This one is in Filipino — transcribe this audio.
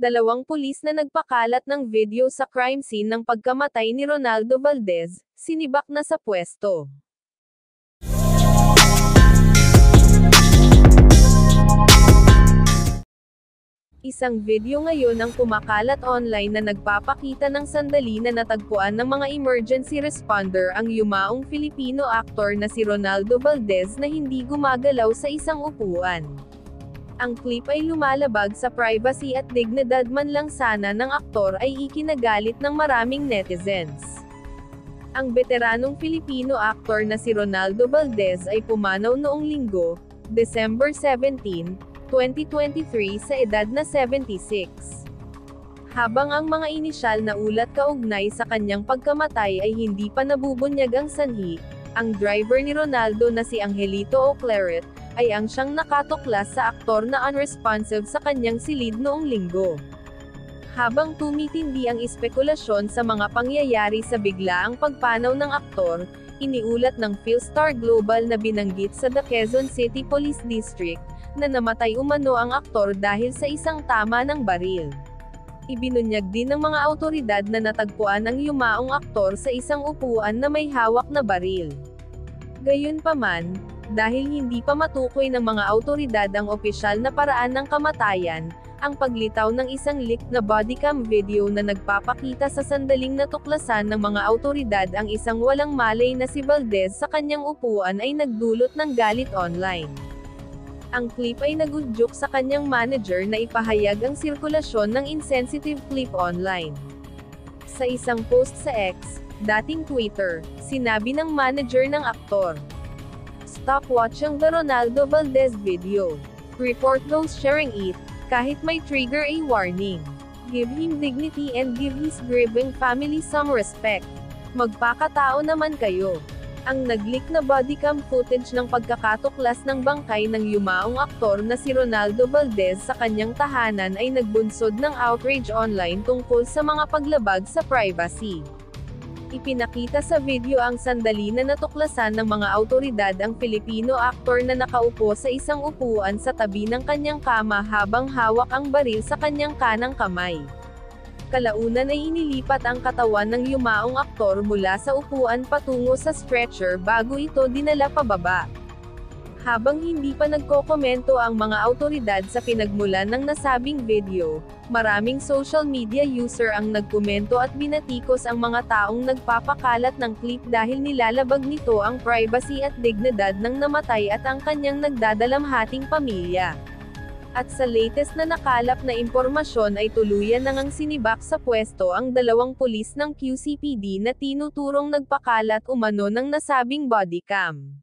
Dalawang pulis na nagpakalat ng video sa crime scene ng pagkamatay ni Ronaldo Valdez, sinibak na sa pwesto. Isang video ngayon ang kumakalat online na nagpapakita ng sandali na natagpuan ng mga emergency responder ang yumaong Filipino aktor na si Ronaldo Valdez na hindi gumagalaw sa isang upuan. Ang clip ay lumalabag sa privacy at dignidad man lang sana ng aktor ay ikinagalit ng maraming netizens. Ang veteranong Filipino aktor na si Ronaldo Valdez ay pumanaw noong Linggo, December 17, 2023 sa edad na 76. Habang ang mga inisyal na ulat kaugnay sa kanyang pagkamatay ay hindi pa nabubunyag ang sanhi, ang driver ni Ronaldo na si Angelito Oclaret, ay ang siyang nakatuklas sa aktor na unresponsive sa kanyang silid noong Linggo. Habang tumitindi ang espekulasyon sa mga pangyayari sa biglaang pagpanaw ng aktor, iniulat ng Philstar Global na binanggit sa The Quezon City Police District, na namatay umano ang aktor dahil sa isang tama ng baril. Ibinunyag din ng mga awtoridad na natagpuan ang yumaong aktor sa isang upuan na may hawak na baril. Gayunpaman, dahil hindi pa matukoy ng mga awtoridad ang opisyal na paraan ng kamatayan, ang paglitaw ng isang leaked na bodycam video na nagpapakita sa sandaling natuklasan ng mga awtoridad ang isang walang malay na si Valdez sa kanyang upuan ay nagdulot ng galit online. Ang clip ay nagudyok sa kanyang manager na ipahayag ang sirkulasyon ng insensitive clip online. Sa isang post sa X, dating Twitter, sinabi ng manager ng aktor, "Stop watching the Ronaldo Valdez video. Report those sharing it, kahit may trigger a warning. Give him dignity and give his grieving family some respect. Magpakatao naman kayo." Ang nag-leak na bodycam footage ng pagkakatuklas ng bangkay ng yumaong aktor na si Ronaldo Valdez sa kanyang tahanan ay nagbunsod ng outrage online tungkol sa mga paglabag sa privacy. Ipinakita sa video ang sandali na natuklasan ng mga awtoridad ang Filipino aktor na nakaupo sa isang upuan sa tabi ng kanyang kama habang hawak ang baril sa kanyang kanang kamay. Kalaunan ay inilipat ang katawan ng yumaong aktor mula sa upuan patungo sa stretcher bago ito dinala pababa. Habang hindi pa nagkokomento ang mga awtoridad sa pinagmulan ng nasabing video, maraming social media user ang nagkomento at binatikos ang mga taong nagpapakalat ng clip dahil nilalabag nito ang privacy at dignidad ng namatay at ang kanyang nagdadalamhating pamilya. At sa latest na nakalap na impormasyon ay tuluyan nang sinibak sa pwesto ang dalawang pulis ng QCPD na tinuturong nagpakalat umano ng nasabing bodycam.